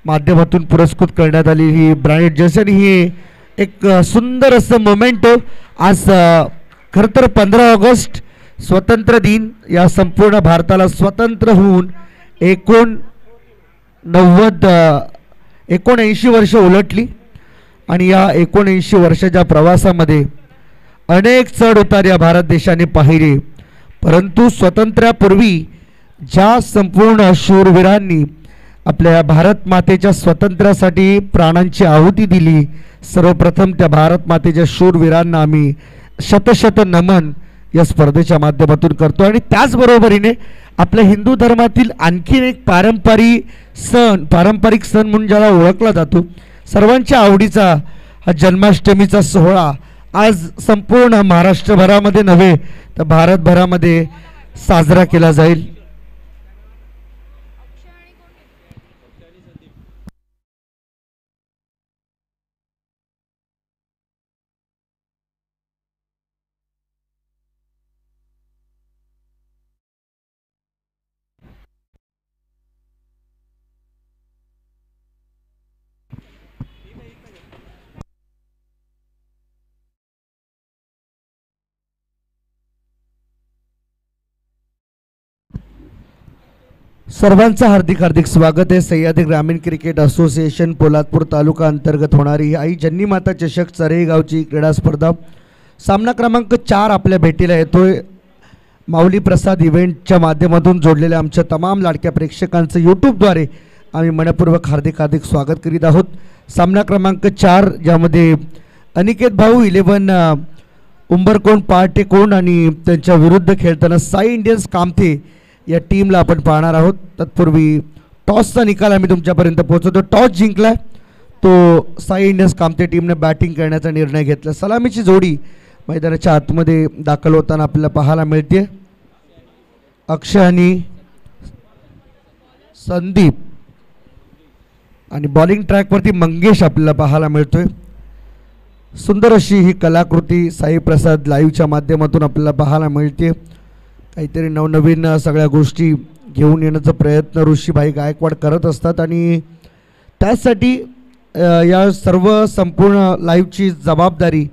माध्यमातून पुरस्कृत करण्यात आली ही ब्रांडेड जर्सी आणि ही एक सुंदर असं मोमेंटो. आज खरं तर 15 ऑगस्ट स्वतंत्र दिन, या संपूर्ण भारताला स्वतंत्र होऊन 79 वर्ष उलटली आणि या 79 वर्षाच्या प्रवासामध्ये अनेक चढ उतार या भारत देशाने पाहिले. परंतु स्वातंत्र्यापूर्वी ज्या संपूर्ण शूरवीरांनी आपल्या भारत मातेच्या स्वातंत्र्यासाठी प्राणांची आहुती दिली, सर्वप्रथम त्या भारत मातेच्या शूरवीरांना आम्ही शतशत नमन या स्पर्धेच्या माध्यमातून करतो. आणि त्याचबरोबरीने आपल्या हिंदू धर्मातील आणखीन एक पारंपरिक सण म्हणून ज्याला ओळखला जातो, सर्वांच्या आवडीचा हा जन्माष्टमीचा सोहळा आज संपूर्ण महाराष्ट्रभरामध्ये नव्हे तर भारतभरामध्ये साजरा केला जाईल. सर्वांचं हार्दिक हार्दिक स्वागत आहे. सह्याद्री ग्रामीण क्रिकेट असोसिएशन पोलादपूर तालुका अंतर्गत होणारी आई जन्नी माता चषक चरे गावची क्रीडा स्पर्धा सामना क्रमांक 4 आपल्या भेटीला येतोय. माऊली प्रसाद इव्हेंटच्या माध्यमातून जोडलेल्या आमच्या तमाम लाडक्या प्रेक्षकांचं यूट्यूबद्वारे आम्ही मनपूर्वक हार्दिक हार्दिक स्वागत करीत आहोत. सामना क्रमांक 4 ज्यामध्ये अनिकेत भाऊ 11 उंबरकोंड पार्टेकोंड आणि त्यांच्या विरुद्ध खेळताना साई इंडियन्स कामथे या टीमला आपण पाहणार आहोत. तत्पूर्वी टॉसचा निकाल आम्ही तुमच्यापर्यंत पोहोचवतो. टॉस जिंकला तो साई इंडियन्स कामथे टीमने बॅटिंग करण्याचा निर्णय घेतला. सलामीची जोडी मैदानाच्या आतमध्ये दाखल होताना आपल्याला पाहायला मिळते. अक्षय आणि संदीप आणि बॉलिंग ट्रॅकवरती मंगेश आपल्याला पाहायला मिळतोय. सुंदर अशी ही कलाकृती साई प्रसाद लाईव्हच्या माध्यमातून आपल्याला पाहायला मिळते. काहीतरी नवनवीन सगळ्या गोष्टी घेऊन येण्याचा प्रयत्न ऋषीभाई गायकवाड करत असतात आणि त्यासाठी या सर्व संपूर्ण लाईव्हची जबाबदारी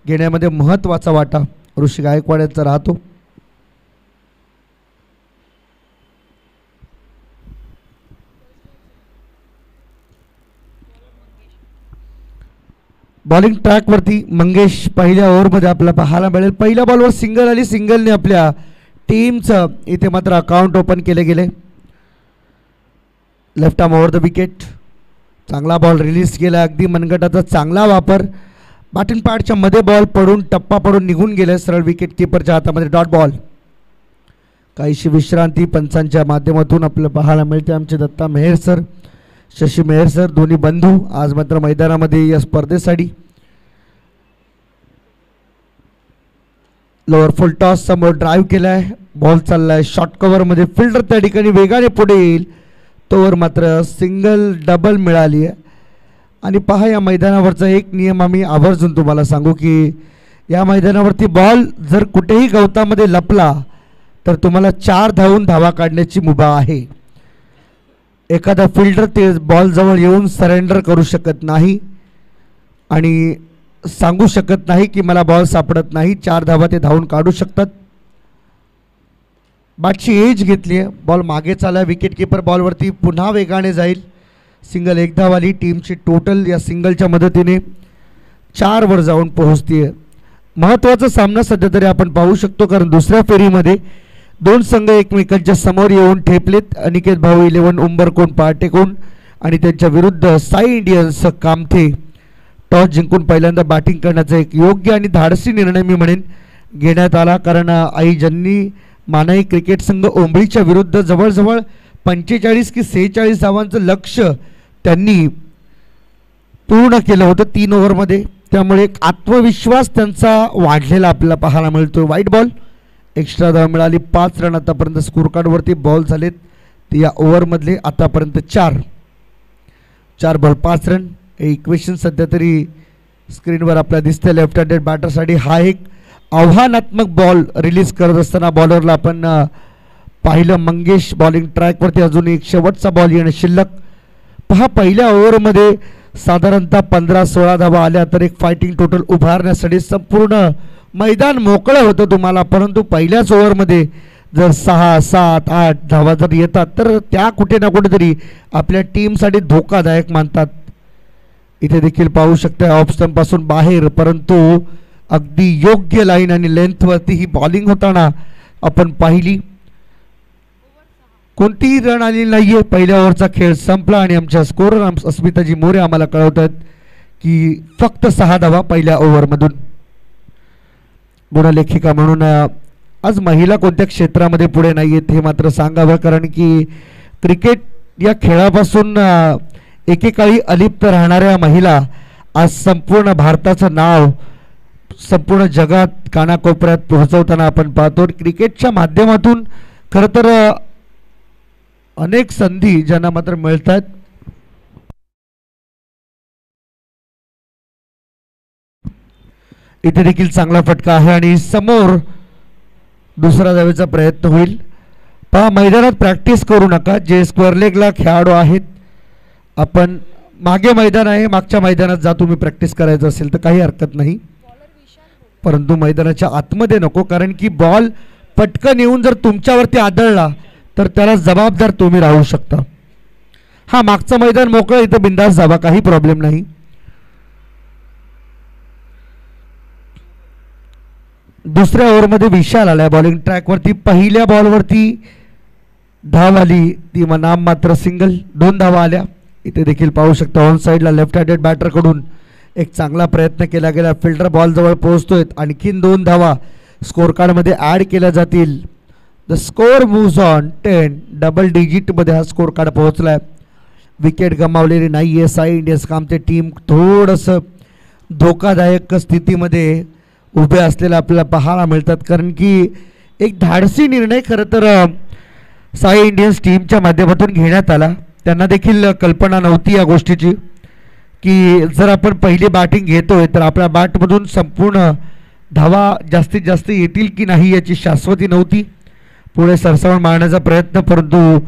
घेण्यामध्ये महत्त्वाचा वाटा ऋषी गायकवाड यांचा राहतो. बॉलिंग ट्रॅकवरती मंगेश पहिल्या ओव्हरमध्ये आपल्याला पाहायला मिळेल. पहिल्या बॉलवर सिंगल आली. सिंगलने आपल्या टीमचं इथे मात्र अकाउंट ओपन केले गेले. Left arm over the wicket. चांगला बॉल रिलीज केला. अगदी मनगटाचा चांगला वापर. बॅटिंग पॅडच्या मध्ये बॉल पडून टप्पा पडून निघून गेले. सरळ विकेट किपरच्या हातामध्ये डॉट बॉल. काहीशी विश्रांती पंचांच्या माध्यमातून आपल्याला पाहायला मिळते. आमचे दत्ता मेहर सर, शशी मेहर सर दोन्ही बंधू आज मात्र मैदानामध्ये या स्पर्धेसाठी. लोअर फुल टॉस समोर ड्राईव्ह केलाय. बॉल चाललाय शॉर्ट कव्हरमध्ये. फिल्डर त्या ठिकाणी वेगाने पुढे येईल तोवर मात्र सिंगल डबल मिळाली आहे. आणि पहा या मैदानावरचा एक नियम आम्ही आवर्जून तुम्हाला सांगू की या मैदानावरती बॉल जर कुठेही गवतामध्ये लपला तर तुम्हाला 4 धावून धावा काढण्याची मुभा आहे. एखादा फिल्डर ते बॉल जवळ येऊन सरेंडर करू शकत नाही आणि सांगू शकत नाही की मला बॉल सापडत नाही. 4 धावा ते धावून काढू शकतात. बॅटची एज घेतली आहे. बॉल मागे चालला. विकेट किपर बॉलवरती पुन्हा वेगाने जाईल. सिंगल 1 धाव आली. टीमची टोटल या सिंगलच्या मदतीने 4 वर जाऊन पोहोचते. महत्त्वाचा सामना सध्या तरी आपण पाहू शकतो कारण दुसऱ्या फेरीमध्ये 2 संघ एकमेकांच्या समोर येऊन ठेपलेत. अनिकेत भाऊ 11 उंबरकोंड पार्टेकोंड आणि त्यांच्या विरुद्ध साई इंडियन्स कामथे. टॉस जिंकून पहिल्यांदा बॅटिंग करण्याचा एक योग्य आणि धाडसी निर्णय मी म्हणेन घेण्यात आला कारण आई जन्नी मानाई क्रिकेट संघ ओंबळीच्या विरुद्ध जवळजवळ 45 की 46 धावांचं लक्ष्य त्यांनी पूर्ण केलं होतं 3 ओव्हरमध्ये. त्यामुळे एक आत्मविश्वास त्यांचा वाढलेला आपल्याला पाहायला मिळतो. वाईट बॉल. एक्स्ट्रा धाव मिळाली. 5 रन आतापर्यंत स्कोर कार्डवरती बॉल झालेत ते या ओव्हरमधले आतापर्यंत 4 बॉल 5 रन. हे इक्वेशन सध्या तरी स्क्रीनवर आपल्याला दिसते. लेफ्ट हँडेड बॅटरसाठी हा एक आव्हानात्मक बॉल रिलीज करत असताना बॉलरला आपण पाहिलं. मंगेश बॉलिंग ट्रॅकवरती अजून एक शेवटचा बॉल येणं शिल्लक. पहा पहिल्या ओव्हरमध्ये साधारणतः 15-16 धावा आल्या तर एक फायटिंग टोटल उभारण्यासाठी संपूर्ण मैदान मोकळं होतं तुम्हाला, परंतु पहिल्याच ओव्हरमध्ये जर 6-7-8 धावा जर येतात तर त्या कुठे ना कुठेतरी आपल्या टीमसाठी धोकादायक मानतात. इथे देखील पाहू शकता ऑफ स्टंपपासून बाहेर, परंतु अगदी योग्य लाईन आणि लेंथवरती ही बॉलिंग होताना आपण पाहिली. कोणतीही रन आली नाहीये. पहिल्या ओव्हरचा खेळ संपला आणि आमच्या स्कोरर अस्मिताजी मोरे आम्हाला कळवतात की फक्त 6 धावा पहिल्या ओव्हरमधून. गुणलेखिका म्हणून आज महिला कोणत्या क्षेत्रामध्ये पुढे नाही आहेत हे मात्र सांगावं, कारण की क्रिकेट या खेळापासून एकेकाळी अलिप्त राहणाऱ्या महिला आज संपूर्ण भारताचं नाव संपूर्ण जगात कानाकोपऱ्यात पोहोचवताना आपण पाहतो. क्रिकेटच्या माध्यमातून खरं तर अनेक संधी ज्यांना मात्र मिळतात. इथे देखील चांगला फटका आहे आणि समोर दुसरा धावेचा प्रयत्न होईल. पहा मैदानात प्रॅक्टिस करू नका. जे स्क्वेअर लेगला खेळाडू आहेत, आपण मागे मैदान आहे, मागच्या मैदानात जा तुम्ही प्रॅक्टिस करायचं असेल तर काही हरकत नाही, परंतु मैदानाच्या आतमध्ये नको, कारण की बॉल पटकन येऊन जर तुमच्यावरती आदळला तर त्याला जबाबदार तुम्ही राहू शकता. हा मागचं मैदान मोकळं, इथं बिंदास जावा, काही प्रॉब्लेम नाही. दुसऱ्या ओव्हरमध्ये विशाल आलाय बॉलिंग ट्रॅकवरती. पहिल्या बॉलवरती धाव आली ती नाम मात्र सिंगल. 2 धावा आल्या. इथे देखील पाहू शकता ऑन साईडला लेफ्ट हँडेड बॅटरकडून एक चांगला प्रयत्न केला गेला. फिल्डर बॉल जवळ पोहोचतोय. आणखीन 2 धावा स्कोर कार्डमध्ये ॲड केल्या जातील. The score moves on 10. Double डिजिटमध्ये हा स्कोर कार्ड पोहोचलाय. विकेट गमावलेली नाही आहे. साई इंडियन्स कामते टीम थोडंसं धोकादायक स्थितीमध्ये उभे असलेले आपल्याला पाहायला मिळतात, कारण की एक धाडसी निर्णय खरं तर साई इंडियन्स टीमच्या माध्यमातून घेण्यात आला. त्यांना देखील कल्पना नव्हती या गोष्टीची की जर आपण पहिली बॅटिंग घेतोय तर आपल्या बॅटमधून संपूर्ण धावा जास्तीत जास्त येतील की नाही याची शाश्वती नव्हती. पुढे सरसावून मारण्याचा प्रयत्न, परंतु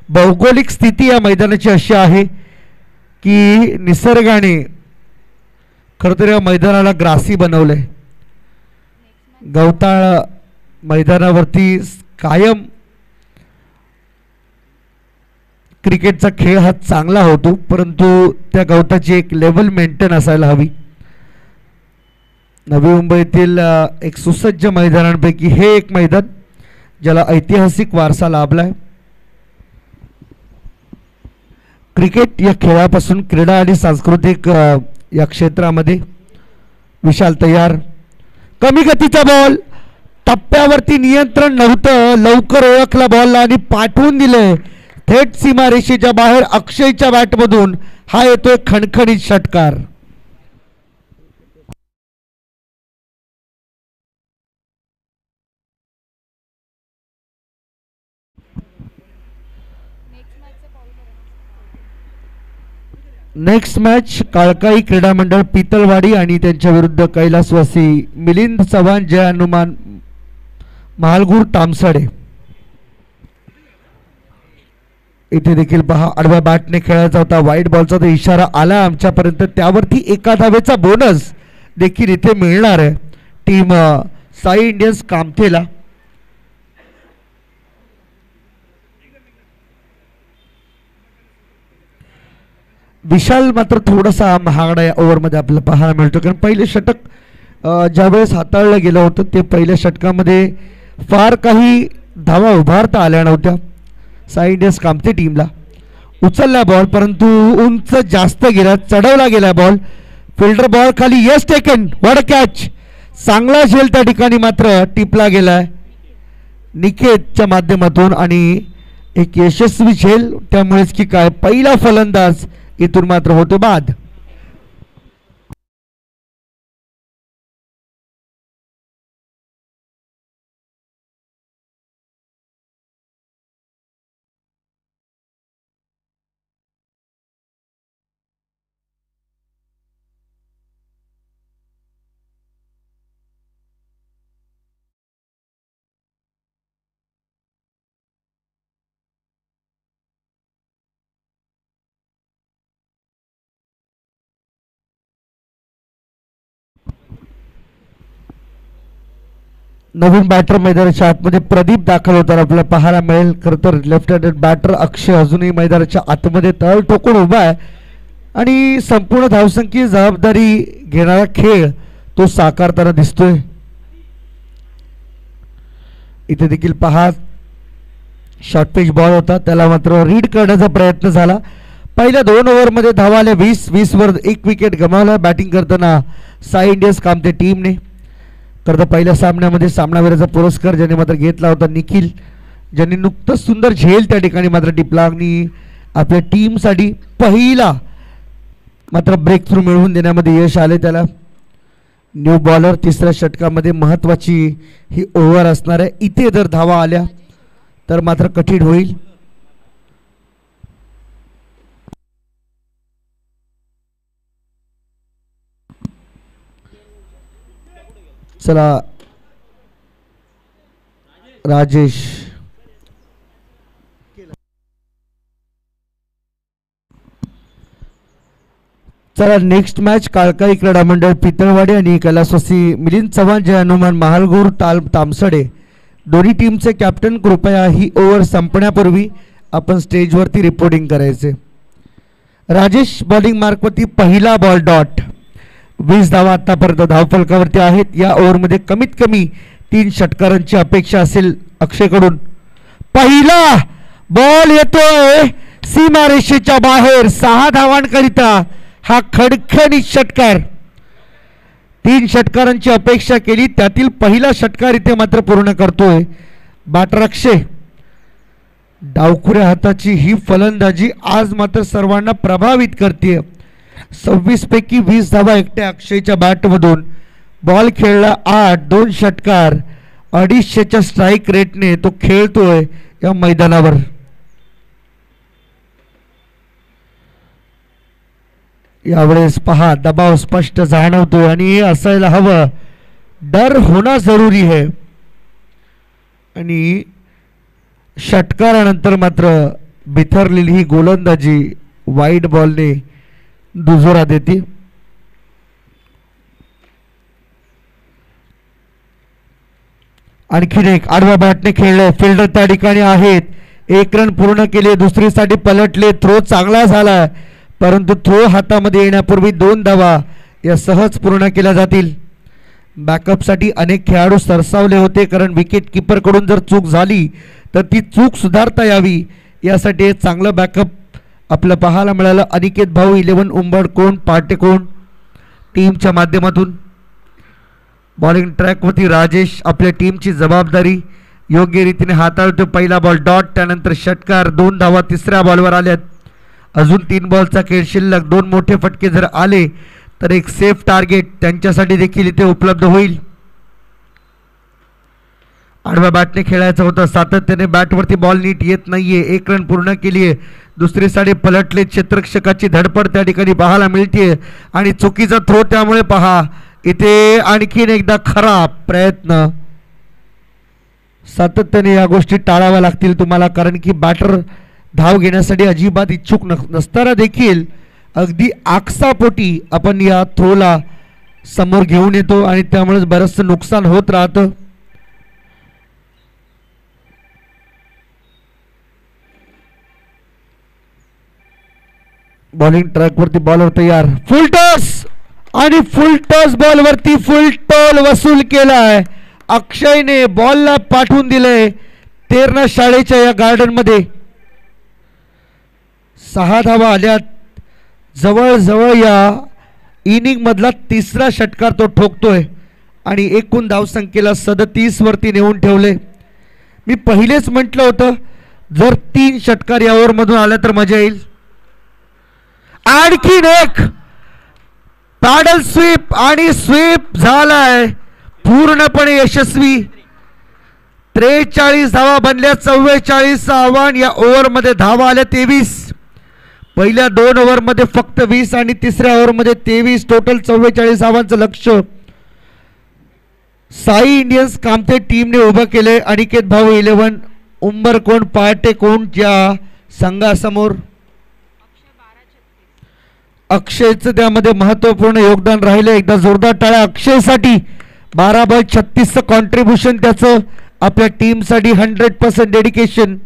भौगोलिक स्थिती या मैदानाची अशी आहे की निसर्गाने खरं तर या मैदानाला ग्रासी बनवलंय. गवताळ मैदानावरती कायम क्रिकेटचा खेळ हा चांगला होतो, परंतु त्या गवताची एक लेवल मेंटेन असायला हवी. नवी मुंबईतील एक सुसज्ज मैदानांपैकी हे एक मैदान ज्याला ऐतिहासिक वारसा लाभलाय. क्रिकेट या खेळापासून क्रीडा आणि सांस्कृतिक या क्षेत्रामध्ये विशाल तयार. कमी गतीचा बॉल, टप्प्यावरती नियंत्रण नव्हतं, लवकर ओळखला बॉलला आणि पाठवून दिले थेट सीमारेषेच्या बाहेर. अक्षयच्या बॅटमधून हा येतोय खणखणीत षटकार. नेक्स्ट मॅच काळकाई क्रीडा मंडळ पितळवाडी आणि त्यांच्या विरुद्ध कैलासवासी मिलिंद चव्हाण जय हनुमान महालगूर तामसाडे. इथे देखील पहा आडव्या बॅटने खेळायचा होता. वाईट बॉलचा तो इशारा आला आमच्यापर्यंत, त्यावरती एका धावेचा बोनस देखील इथे मिळणार आहे टीम साई इंडियन्स कामथेला. विशाल मात्र थोडासा महागडा या ओव्हरमध्ये आपल्याला पाहायला मिळतो, कारण पहिले षटक ज्यावेळेस हाताळलं गेलं होतं ते पहिल्या षटकामध्ये फार काही धावा उभारता आल्या नव्हत्या साई इंडियन्स कामते टीमला. उचलला बॉल परंतु उंच जास्त गेला, चढवला गेला बॉल. फिल्डर बॉल खाली, yes taken, what a catch. चांगला झेल त्या ठिकाणी मात्र टिपला गेलाय निकेतच्या माध्यमातून आणि एक यशस्वी झेल. त्यामुळेच की काय पहिला फलंदाज इथून मात्र होतो बाद. नवीन बॅटर मैदानाच्या आतमध्ये प्रदीप दाखल होताना आपल्याला पाहायला मिळेल. खरं तर लेफ्ट हँडेड बॅटर अक्षय अजूनही मैदानाच्या आतमध्ये तळ ठोकून उभा आहे आणि संपूर्ण धावसंख्येची जबाबदारी घेणारा खेळ तो साकारताना दिसतोय. इथे देखील पहा शॉर्ट पिच बॉल होता, त्याला मात्र रीड करण्याचा प्रयत्न झाला. पहिल्या 2 ओव्हरमध्ये धावा आल्या 20 वर 1 विकेट गमावला. बॅटिंग करताना साई इंडियन्स कामते टीमने. तर पहिल्या सामन्यामध्ये सामनावीराचा पुरस्कार ज्याने मात्र घेतला होता निखिल, ज्यांनी नुकतंच सुंदर झेल त्या ठिकाणी मात्र टिपला आणि आपल्या टीमसाठी पहिला मात्र ब्रेक थ्रू मिळवून देण्यामध्ये यश आले त्याला. न्यू बॉलर तिसऱ्या षटकामध्ये महत्त्वाची ही ओव्हर असणार आहे. इथे जर धावा आल्या तर मात्र कठीण होईल. चला राजेश चला नेक्स्ट मॅच काळकाई क्रीडा मंडळ पितळवाडी आणि कैलासवासी मिलिंद चव्हाण जय हनुमान महालगूर तामसडे दोन्ही टीमचे कॅप्टन कृपया ही ओव्हर संपण्यापूर्वी आपण स्टेजवरती रिपोर्टिंग करायचे. राजेश बॉलिंग मार्कवरती पहिला बॉल डॉट. 20 धावा आतापर्यंत धावफलकावरती आहेत. या ओव्हरमध्ये कमीत कमी 3 षटकारांची अपेक्षा असेल अक्षयकडून. पहिला बॉल येतोय सीमारेषेच्या बाहेर. 6 धावांकरिता हा खडखडीत षटकार. 3 षटकारांची अपेक्षा केली, त्यातील पहिला षटकार इथे मात्र पूर्ण करतोय बॅटर अक्षय. डावखुऱ्या हाताची ही फलंदाजी आज मात्र सर्वांना प्रभावित करते. 26 पैकी 20 धावा एकट्या अक्षयच्या बॅटमधून. बॉल खेळला 8, 2 षटकार, 250च्या स्ट्राईक रेटने तो खेळतोय या मैदानावर. यावेळेस पहा दबाव स्पष्ट जाणवतोय आणि हे असायला हवं. डर होना जरुरी है. आणि षटकारानंतर मात्र बिथरलेली ही गोलंदाजी वाईड बॉलने दुजोरा देते. आणखीन एक आडवा बॅटने खेळलं. फिल्डर त्या ठिकाणी आहेत. 1 रन पूर्ण केले. दुसरीसाठी पलटले. थ्रो चांगला झाला परंतु थ्रो हातामध्ये येण्यापूर्वी 2 धावा या सहज पूर्ण केल्या जातील. बॅकअपसाठी अनेक खेळाडू सरसावले होते कारण विकेट कीपरकडून जर चूक झाली तर ती चूक सुधारता यावी यासाठी एक चांगलं बॅकअप आपलं पाहायला मिळालं. अनिकेत भाऊ 11 उंबरकोण पाटेकोण टीमच्या माध्यमातून. बॉलिंग ट्रॅकवरती राजेश आपल्या टीमची जबाबदारी योग्य रीतीने हाताळतो. पहिला बॉल डॉट, त्यानंतर षटकार. 2 धावा तिसऱ्या बॉलवर आल्यात. अजून 3 बॉलचा खेळ शिल्लक. 2 मोठे फटके जर आले तर एक सेफ टार्गेट त्यांच्यासाठी देखील इथे उपलब्ध होईल. आडव्या बॅटने खेळायचं होतं. सातत्याने बॅटवरती बॉल नीट येत नाहीये. 1 रन पूर्ण केली आहे. दुसरी साडी पलटले. क्षेत्ररक्षकाची धडपड त्या ठिकाणी पाहायला मिळते आणि चुकीचा थ्रो. त्यामुळे पहा इथे आणखीन एकदा खराब प्रयत्न. सातत्याने या गोष्टी टाळाव्या लागतील तुम्हाला कारण की बॅटर धाव घेण्यासाठी अजिबात इच्छुक नसताना देखील अगदी आकसापोटी आपण या थ्रोला समोर घेऊन येतो आणि त्यामुळे बरंचसं नुकसान होत राहतं. बॉलिंग ट्रॅकवरती बॉलर तयार. फुल टॉस आणि फुल टॉस बॉलवरती फुल टॉल वसूल केलाय अक्षयने. बॉलला पाठवून दिलंय तेरणा शाळेच्या या गार्डन मध्ये. 6 धावा आल्यात. जवळजवळ या इनिंग मधला 3रा षटकार तो ठोकतोय आणि एकूण धावसंख्येला 37 वरती नेऊन ठेवले. मी पहिलेच म्हटलं होतं जर 3 षटकार या ओव्हरमधून आल्या तर मजा येईल. आणखीन एक पॅडल स्वीप आणि स्वीप झालाय पूर्णपणे यशस्वी. 43 धावा बनल्या. 44 आव्हान. या ओव्हरमध्ये धावा आल्या 23. पहिल्या 2 ओव्हरमध्ये फक्त 20 आणि तिसऱ्या ओव्हरमध्ये 23. टोटल 44 धावांचं लक्ष साई इंडियन्स कामते टीमने उभं केले. अनिकेत भाऊ 11 उंबरकोण पाटेकोण या संघासमोर. अक्षयचं त्यामध्ये महत्त्वपूर्ण योगदान राहिले. एकदा जोरदार टाळ्या अक्षयसाठी. 12 बॉल 36चं कॉन्ट्रीब्युशन त्याचं आपल्या टीमसाठी 100% डेडिकेशन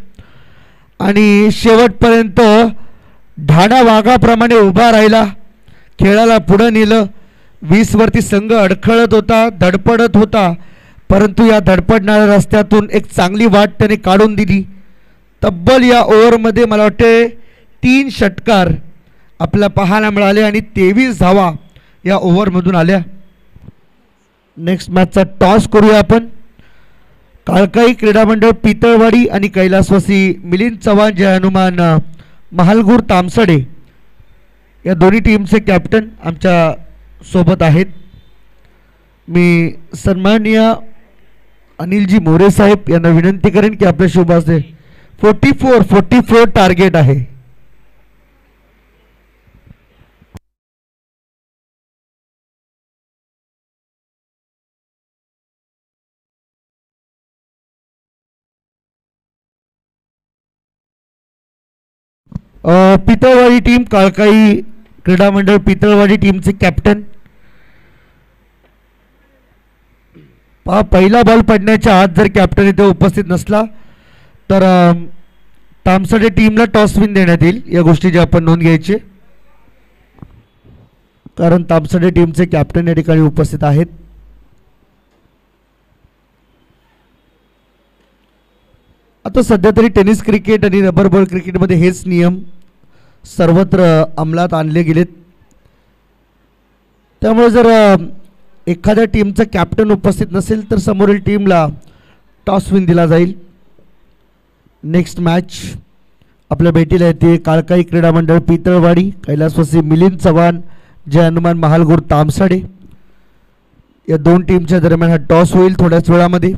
आणि शेवटपर्यंत ढाणा वाघाप्रमाणे उभा राहिला, खेळाला पुढे नेलं. 20 वरती संघ अडखळत होता, धडपडत होता, परंतु या धडपडणाऱ्या रस्त्यातून एक चांगली वाट त्याने काढून दिली. तब्बल या ओव्हरमध्ये मला वाटते 3 षटकार आपल्याला पाहायला मिळाले आणि 23 धावा या ओव्हरमधून आल्या. नेक्स्ट मॅचचा टॉस करूया आपण. काळकाई क्रीडा मंडळ पितळवाडी आणि कैलासवासी मिलिंद चव्हाण जय हनुमान महालगूर तामसडे या दोन्ही टीमचे कॅप्टन आमच्या सोबत आहेत. मी सन्माननीय अनिलजी मोरे साहेब यांना विनंती करेन की आपल्या शुभ हस्ते 44 टार्गेट आहे. पितळवाडी टीम, काळकाई क्रीडा मंडळ पितळवाडी टीमचे कॅप्टन. पहिला बॉल पडण्याच्या आत जर कॅप्टन इथे उपस्थित नसला तर तामसडे टीमला टॉस विन देण्यात येईल. या गोष्टीची आपण नोंद घ्यायची, कारण तामसडे टीमचे कॅप्टन या ठिकाणी उपस्थित आहेत. आता सध्या तरी टेनिस क्रिकेट आणि रबर बॉल क्रिकेटमध्ये हेच नियम सर्वत्र अंमलात आणले गेलेत. त्यामुळे जर एखाद्या टीमचा कॅप्टन उपस्थित नसेल तर समोरील टीमला टॉस विन दिला जाईल. नेक्स्ट मॅच आपल्या भेटीला येते काळकाई क्रीडा मंडळ पितळवाडी कैलासवासी मिलिंद चव्हाण जय हनुमान महालगूर तामसडे या दोन टीमच्या दरम्यान हा टॉस होईल थोड्याच वेळामध्ये.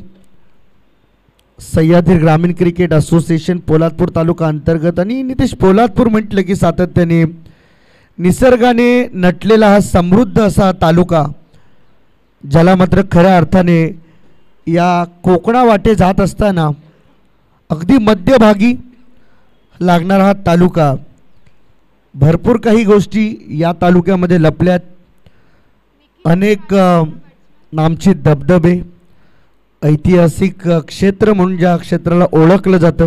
सह्याद्री ग्रामीण क्रिकेट असोसिएशन पोलादपूर तालुका अंतर्गत आणि नितेश पोलादपूर म्हटलं की सातत्याने निसर्गाने नटलेला हा समृद्ध असा तालुका, ज्याला मात्र खऱ्या अर्थाने या कोकणा वाटे जात असताना अगदी मध्यभागी लागणारा हा तालुका, भरपूर काही गोष्टी या तालुक्यामध्ये लपल्यात. अनेक नामचित धबधबे, ऐतिहासिक क्षेत्र म्हणून ज्या क्षेत्राला ओळखलं जातं.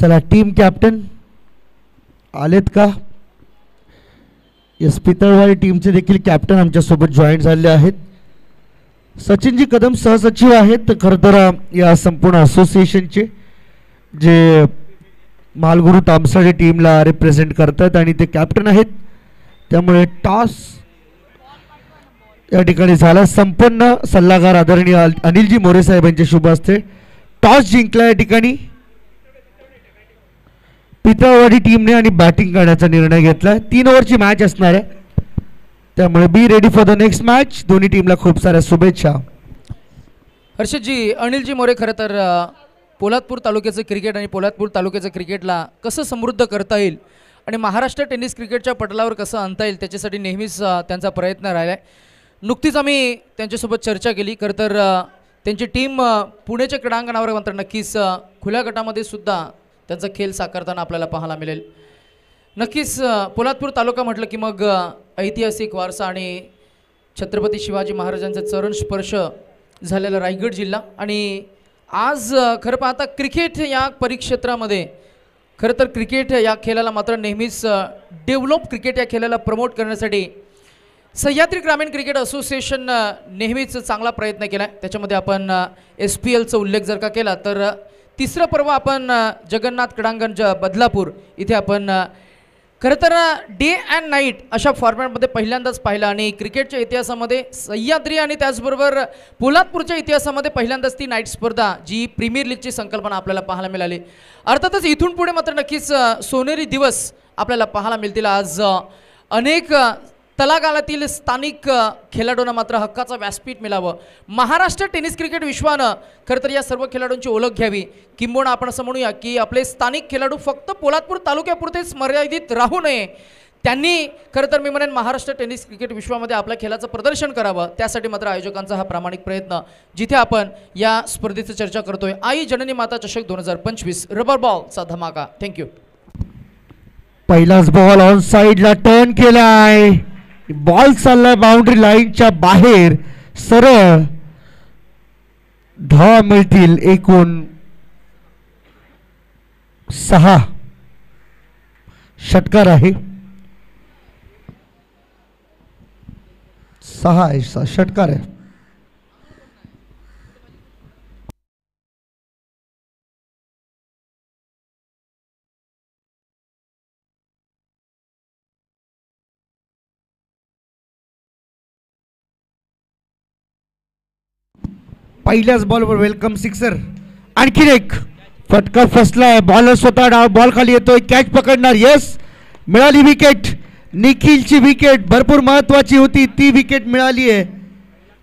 चला, टीम कॅप्टन आलेत का? यस, पितळवाडी टीमचे देखील कॅप्टन आमच्यासोबत जॉईन झालेले आहेत. सचिनजी कदम सहसचिव आहेत खरं तर या संपूर्ण असोसिएशनचे, जे मालगुरू तामसडे टीमला रिप्रेझेंट करतात आणि ते कॅप्टन आहेत. त्यामुळे टॉस या ठिकाणी झाला. संपन्न सल्लागार आदरणीय अनिलजी मोरे साहेबांचे शुभ हस्ते टॉस जिंकला या ठिकाणी पितळवाडी टीमने आणि बॅटिंग करण्याचा निर्णय घेतला. 3 ओव्हरची मॅच असणार आहे, त्यामुळे be ready for the next match. दोन्ही टीमला खूप साऱ्या शुभेच्छा. हर्षदजी, अनिलजी मोरे खरं तर पोलादपूर तालुक्याचं क्रिकेट आणि पोलादपूर तालुक्याचं क्रिकेटला कसं समृद्ध करता येईल आणि महाराष्ट्र टेनिस क्रिकेटच्या पटलावर कसं आणता येईल त्याच्यासाठी नेहमीच त्यांचा प्रयत्न राहिला आहे. नुकतीच आम्ही त्यांच्यासोबत चर्चा केली. खरं तर त्यांची टीम पुण्याच्या क्रीडांगणावर मात्र नक्कीच खुल्या गटामध्ये सुद्धा त्यांचा खेळ साकारताना आपल्याला पाहायला मिळेल. नक्कीच पोलादपूर तालुका म्हटलं की मग ऐतिहासिक वारसा आणि छत्रपती शिवाजी महाराजांचा चरण स्पर्श झालेला रायगड जिल्हा. आणि आज खरं पाहता क्रिकेट या परिक्षेत्रामध्ये खरं तर क्रिकेट या खेळाला मात्र नेहमीच डेव्हलप क्रिकेट या खेळाला प्रमोट करण्यासाठी सह्याद्री ग्रामीण क्रिकेट असोसिएशन नेहमीच चांगला प्रयत्न केला आहे. त्याच्यामध्ये आपण SPLचा उल्लेख जर का केला तर तिसरं पर्व आपण जगन्नाथ क्रीडांगण बदलापूर इथे आपण खरं तर डे अँड नाईट अशा फॉर्मॅटमध्ये पहिल्यांदाच पाहिलं. आणि क्रिकेटच्या इतिहासामध्ये सह्याद्री आणि त्याचबरोबर पोलादपूरच्या इतिहासामध्ये पहिल्यांदाच ती नाईट स्पर्धा जी प्रीमियर लीगची संकल्पना आपल्याला पाहायला मिळाली. अर्थातच इथून पुढे मात्र नक्कीच सोनेरी दिवस आपल्याला पाहायला मिळतील. आज अनेक तलागालातील स्थानिक खेळाडूंना मात्र हक्काचं व्यासपीठ मिळावं. महाराष्ट्र टेनिस क्रिकेट विश्वानं खरं तर या सर्व खेळाडूंची ओळख घ्यावी. किंबहुना आपण असं म्हणूया की आपले स्थानिक खेळाडू फक्त पोलादपूर तालुक्यापुरतेच मर्यादित राहू नये, त्यांनी खरं तर मी म्हणेन महाराष्ट्र टेनिस क्रिकेट विश्वामध्ये आपल्या खेळाचं प्रदर्शन करावं, त्यासाठी मात्र आयोजकांचा हा प्रामाणिक प्रयत्न. जिथे आपण या स्पर्धेची चर्चा करतोय, आई जननी माता चषक 2025 रबर बॉलचा धमाका. थँक्यू. पहिलाच बॉल ऑन साइडला टर्न केलाय, बॉल चाललाय बाउंड्री लाईनच्या बाहेर, सरळ धावा मिळतील. एकूण 6 षटकार आहे, 6 षटकार आहे. पहिल्याच बॉलवर वेलकम सिक्सर. आणखीन एक फटका फसलाय, बॉलर स्वतः डाव, बॉल खाली येतोय, कॅच पकडणार. यस, मिळाली विकेट. निखिलची विकेट भरपूर महत्वाची होती, ती विकेट मिळाली आहे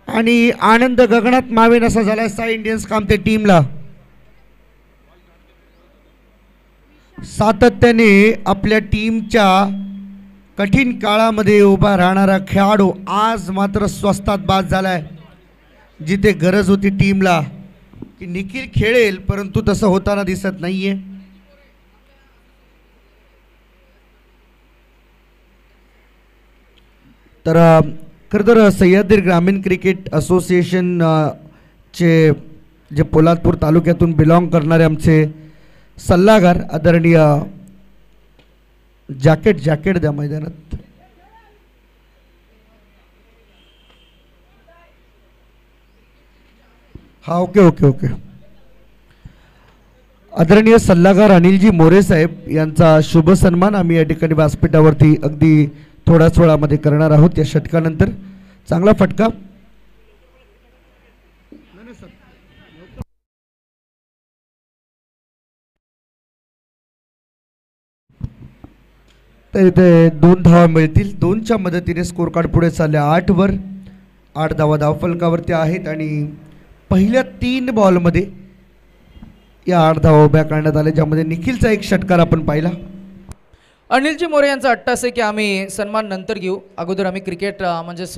आणि आनंद गगनात मावेन असा झालाय साई इंडियन्स कामते टीमला. सातत्याने आपल्या टीमच्या कठीण काळामध्ये उभा राहणारा खेळाडू आज मात्र स्वस्तात बाद झालाय. जिथे गरज होती टीमला की निखिल खेळेल, परंतु तसं होताना दिसत नाहीये. तर खरं तर सह्याद्री ग्रामीण क्रिकेट असोसिएशन चे जे पोलादपूर तालुक्यातून बिलॉंग करणारे आमचे सल्लागार आदरणीय जॅकेट द्या मैदानात. हा, ओके. आदरणीय सल्लागार अनिलजी मोरे साहेब यांचा शुभ सन्मान आम्ही या ठिकाणी व्यासपीठावरती अगदी थोड्याच वेळामध्ये करणार आहोत. या षटकानंतर चांगला फटका. तर इथे 2 धावा मिळतील. 2च्या मदतीने स्कोर कार्ड पुढे चालले 8 वर. 8 धावा धावफलकावरती आहेत आणि पहिल्या 3 बॉलमध्ये या 8 धावा उभ्या करण्यात आल्या, ज्यामध्ये निखिलचा एक षटकार आपण पाहिला. अनिलजी मोरे यांचा अट्टास आहे की आम्ही सन्मान नंतर घेऊ, अगोदर आम्ही क्रिकेट म्हणजेच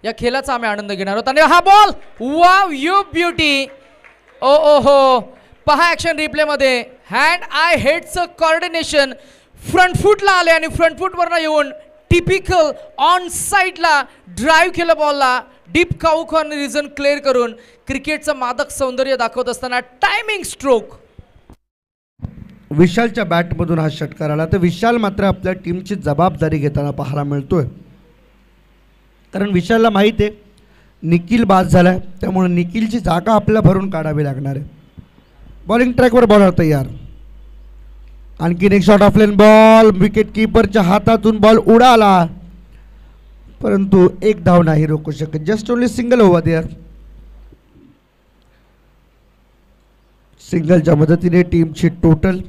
या खेळाचा आम्ही आनंद घेणार आहोत. आणि हा बॉल, वाव यू ब्युटी. ओ हो, पहा ॲक्शन रिप्लेमध्ये, हँड आय हेडचं कॉर्डिनेशन फ्रंट फूटला आले आणि फ्रंट फूटवरनं येऊन टिपिकल ऑन साईडला ड्राईव्ह केलं बॉलला, डीप काऊक रिझन क्लिअर करून क्रिकेटचं मादक सौंदर्य दाखवत असताना टायमिंग स्ट्रोक. विशालच्या बॅटमधून हा षटकार आला. तर विशाल मात्र आपल्या टीमची जबाबदारी घेताना पाहायला मिळतोय, कारण विशालला माहीत आहे निखिल बाद झालाय, त्यामुळे निखिलची जागा आपल्याला भरून काढावी लागणार आहे. बॉलिंग ट्रॅकवर बॉलर तयार. आणखीन एक short of length ball, wicket किपरच्या हातातून बॉल उडाला, परंतु एक धाव नाही रोखू शकत. Just only single over there. सिंगलच्या मदतीने टीमची टोटल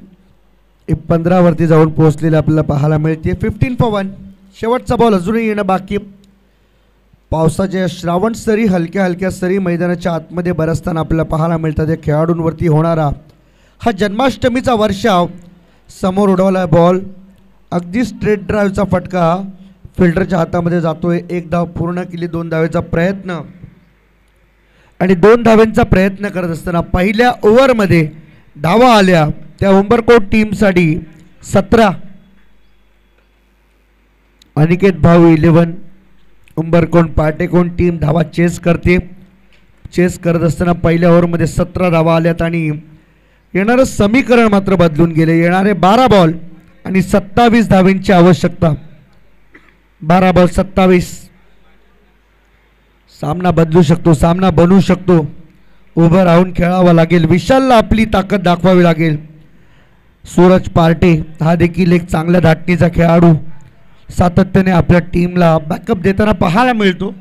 15 वरती जाऊन पोहोचलेले आपल्याला पाहायला मिळते. 15 for 1. शेवटचा बॉल अजूनही येणं बाकी. पावसाच्या श्रावण सरी, हलक्या सरी मैदानाच्या आतमध्ये बरसताना आपल्याला पाहायला मिळतात. या खेळाडूंवरती होणारा हा जन्माष्टमीचा वर्षाव. समोर उडवला बॉल, अगदी स्ट्रेट ड्राईव्हचा फटका फिल्डरच्या हातामध्ये जातोय. 1 धाव पूर्ण केली. 2 धावेचा प्रयत्न आणि 2 धावांचा प्रयत्न करत असताना पहिल्या ओव्हरमध्ये धावा आल्या त्या उंबरकोट टीमसाठी 17. अनिकेत भाऊ 11. उंबरकोट पाटेकोण टीम धावा चेस करत असताना पहिल्या ओव्हरमध्ये 17 धावा आल्यात आणि येणारं समीकरण मात्र बदलून गेले. येणारे 12 बॉल आणि 27 धावांची आवश्यकता. 12 बॉल 27. सामना बदलू शकतो, सामना बनवू शकतो. उभं राहून खेळावं लागेल. विशालला आपली ताकद दाखवावी लागेल. सूरज पार्टे हा देखील एक चांगल्या धाटणीचा खेळाडू सातत्याने आपल्या टीमला बॅकअप देताना पाहायला मिळतो.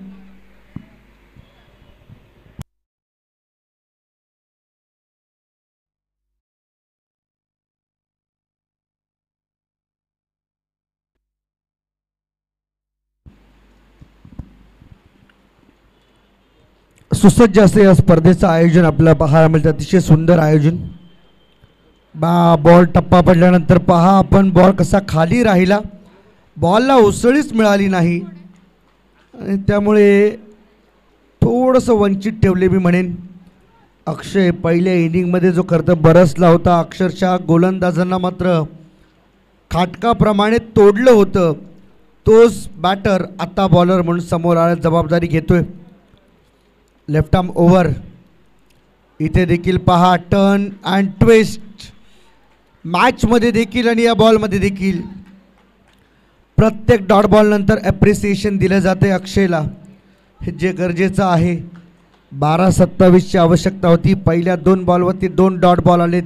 सुसज्ज असे या स्पर्धेचं आयोजन आपल्याला पाहायला मिळतं. अतिशय सुंदर आयोजन. बॉल टप्पा पडल्यानंतर पहा आपण बॉल कसा खाली राहिला. बॉलला उसळीच मिळाली नाही आणि त्यामुळे थोडंसं वंचित ठेवले मी म्हणेन. अक्षय पहिल्या इनिंगमध्ये जो खरं तर बरसला होता, अक्षरशः गोलंदाजांना मात्र खाटकाप्रमाणे तोडलं होतं, तोच बॅटर आता बॉलर म्हणून समोर आला, जबाबदारी घेतोय. Left arm over. इथे देखील पहा टर्न अँड ट्विस्ट. मॅचमध्ये देखील आणि या बॉलमध्ये देखील प्रत्येक डॉट बॉलनंतर ॲप्रिसिएशन दिलं जाते अक्षयला, हे जे गरजेचं आहे. 12-27ची आवश्यकता होती. पहिल्या 2 बॉलवरती 2 डॉट बॉल आलेत.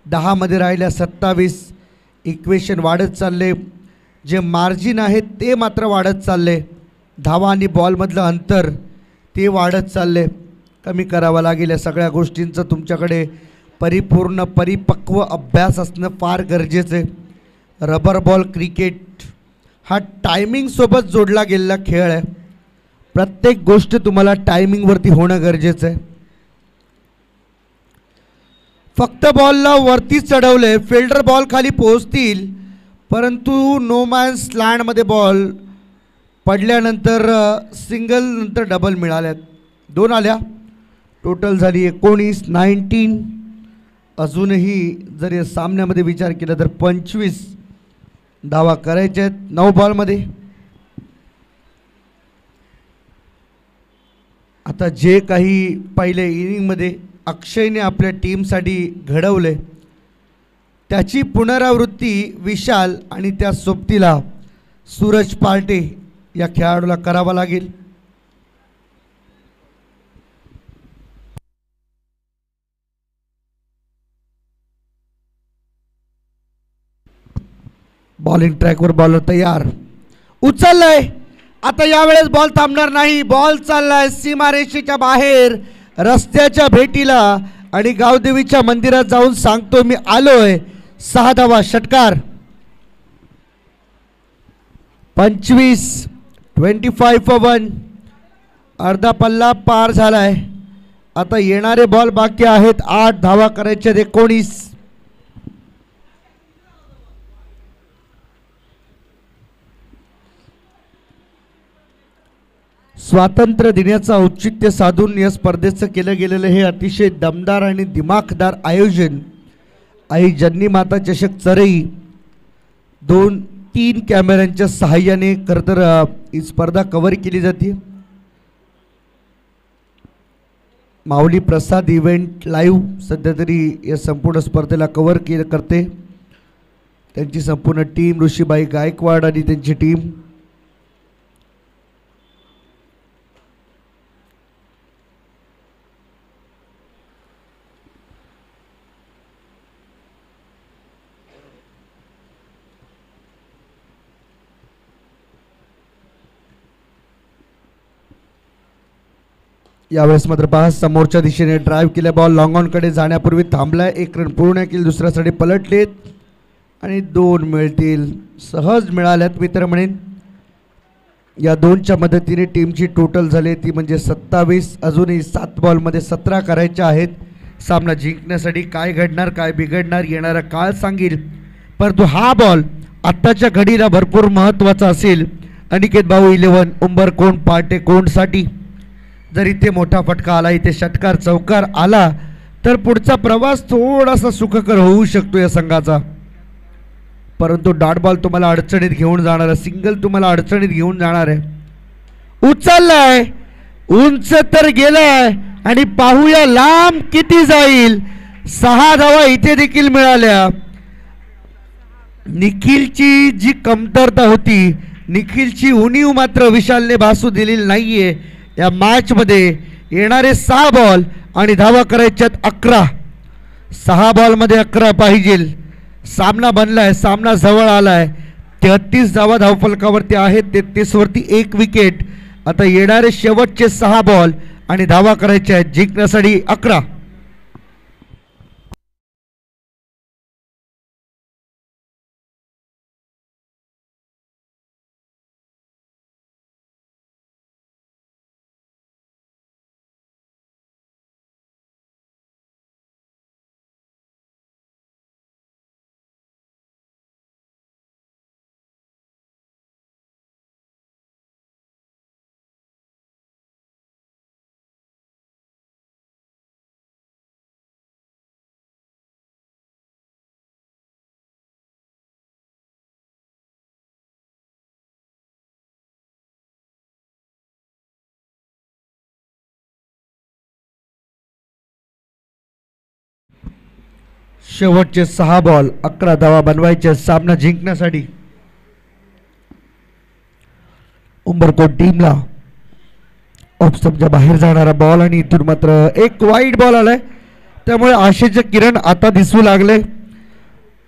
10मध्ये राहिल्या 27. इक्वेशन वाढत चालले, जे मार्जिन आहे ते मात्र वाढत चालले. धावा आणि बॉलमधलं अंतर ते वाढत चालले. कमी करावं लागेल. या सगळ्या गोष्टींचं तुमच्याकडे परिपूर्ण परिपक्व अभ्यास असणं फार गरजेचं आहे. रबर बॉल क्रिकेट हा टायमिंगसोबत जोडला गेलेला खेळ आहे. प्रत्येक गोष्ट तुम्हाला टायमिंगवरती होणं गरजेचं आहे. फक्त बॉलला वरती चढवले, फिल्डर बॉल खाली पोहोचतील, परंतु नो मॅन्स लँडमध्ये बॉल पडल्यानंतर सिंगल नंतर डबल मिळाल्यात. 2 आल्या. टोटल झाली 19. अजूनही जर या सामन्यामध्ये विचार केला तर 25 धावा करायच्या आहेत 9 बॉलमध्ये. आता जे काही पहिल्या इनिंगमध्ये अक्षयने आपल्या टीमसाठी घडवले त्याची पुनरावृत्ती विशाल आणि त्या सोबतीला सूरज पार्टे या खेळाडूला करावा लागेल. बॉलिंग ट्रॅकवर बॉलर तयार. उचललाय. आता यावेळेस बॉल थांबणार नाही. बॉल चाललाय सीमारेषेच्या बाहेर रस्त्याच्या भेटीला आणि गावदेवीच्या मंदिरात जाऊन सांगतो मी आलोय. 6 धावा. षटकार. 25 for 1. अर्धा पल्ला पार झालाय. आता येणारे बॉल बाकी आहेत. 8 धावा करायच्या. 19. स्वातंत्र्य दिनाचं औचित्य साधून या स्पर्धेचं केलं गेलेलं हे अतिशय दमदार आणि दिमाखदार आयोजन आई जन्नी माता चषक चरई 2-3 कॅमेऱ्यांच्या सहाय्याने खरं तर ही स्पर्धा कव्हर केली जाते. माऊली प्रसाद इव्हेंट लाईव्ह सध्या तरी या संपूर्ण स्पर्धेला कव्हर करते. त्यांची संपूर्ण टीम, ऋषीबाई गायकवाड आणि त्यांची टीम. यावेळेस मात्र पहा समोरच्या दिशेने ड्राईव्ह केल्या. बॉल लॉंग ऑनकडे जाण्यापूर्वी थांबलाय. 1 रन पूर्ण केली. दुसऱ्यासाठी पलटलेत आणि 2 मिळतील. सहज मिळाल्यात मी तर म्हणेन. या 2च्या मदतीने टीमची टोटल झाली ती म्हणजे 27. अजूनही 7 बॉलमध्ये 17 करायच्या आहेत. सामना जिंकण्यासाठी काय घडणार काय बिघडणार येणारा काळ सांगेल, परंतु हा बॉल आत्ताच्या घडीला भरपूर महत्त्वाचा असेल. अनिकेत भाऊ 11 उंबरकोंड पार्टे कोंडसाठी. जर इथे मोठा फटका आला, इथे षटकार चौकार आला तर पुढचा प्रवास थोडासा सुखकर होऊ शकतो या संघाचा. परंतु डॉट बॉल तुम्हाला अडचणीत घेऊन जाणार आहे. सिंगल तुम्हाला अडचणीत घेऊन जाणार आहे. उचललाय. उंच तर गेलाय आणि पाहूया लांब किती जाईल. 6 धावा इथे देखील मिळाल्या. निखिलची जी कमतरता होती, निखिलची उणीव मात्र विशालने भासू दिलेली नाहीये. या मॅचमध्ये येणारे 6 बॉल आणि धावा करायच्यात 11. 6 बॉलमध्ये 11 पाहिजे. सामना बनलाय. सामना जवळ आलाय. 33 धावा धावफलकावरती आहेत. 33 वरती 1 विकेट. आता येणारे शेवटचे 6 बॉल आणि धावा करायच्या आहेत जिंकण्यासाठी 11. शेवटचे 6 बॉल 11 धावा बनवायचे सामना जिंकण्यासाठी. उंबरकोट टीमला ऑफ स्टंपच्या बाहेर जाणारा बॉल आणि इथून मात्र एक वाईड बॉल आलाय, त्यामुळे आशेचे किरण आता दिसू लागले.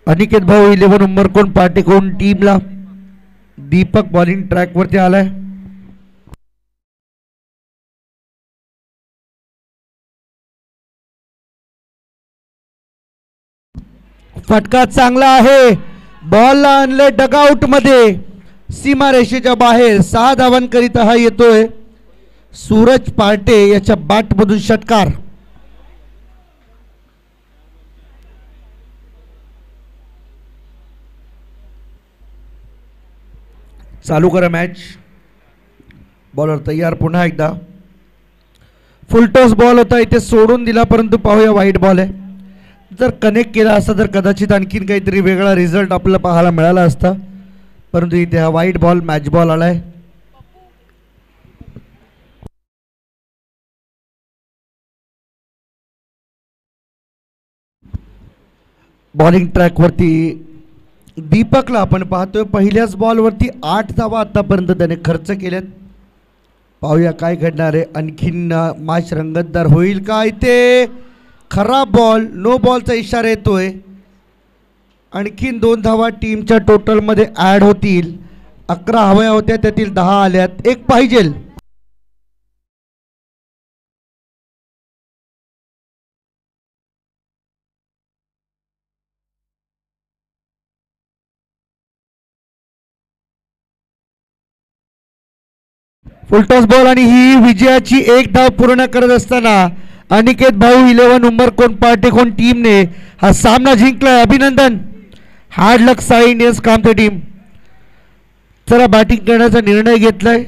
अनिकेत भाऊ 11 उंबरकोट पाटेकोण टीमला. दीपक बॉलिंग ट्रॅक वरती आलाय. फटका चांगला आहे, बॉलला आणले डगआउट मध्ये, सीमारेषेच्या बाहेर. 6 धावांकरिता हा येतोय. सूरज पार्टे याच्या बॅट मधून षटकार. चालू करा मॅच. बॉलर तयार. पुन्हा एकदा फुलटॉस बॉल होता, इथे सोडून दिला, परंतु पाहूया वाईट बॉल आहे. जर कनेक्ट केला असता तर कदाचित आणखीन काहीतरी वेगळा रिझल्ट आपल्याला पाहायला मिळाला असता, परंतु इथे हा वाईट बॉल मॅच बॉल आलाय. बॉलिंग ट्रॅक वरती दीपकला आपण पाहतोय पहिल्याच बॉल वरती 8 धावा आतापर्यंत त्याने खर्च केल्यात. पाहूया काय घडणार आहे. आणखीन मॅच रंगतदार होईल का. इथे खराब बॉल, नो बॉलचा इशारा येतोय. आणखीन 2 धावा टीमच्या टोटलमध्ये ॲड होतील. 11 हव्या होत्या, त्यातील 10 आल्यात. एक पाहिजेल. फुलटॉस बॉल आणि ही विजयाची 1 धाव पूर्ण करत असताना अनिकेत भाऊ 11 उंबरकोट पाटेकोण टीमने हा सामना जिंकलाय. अभिनंदन. हार्ड लक साई इंडियन्स काम टीम. चला बॅटिंग करण्याचा निर्णय घेतलाय.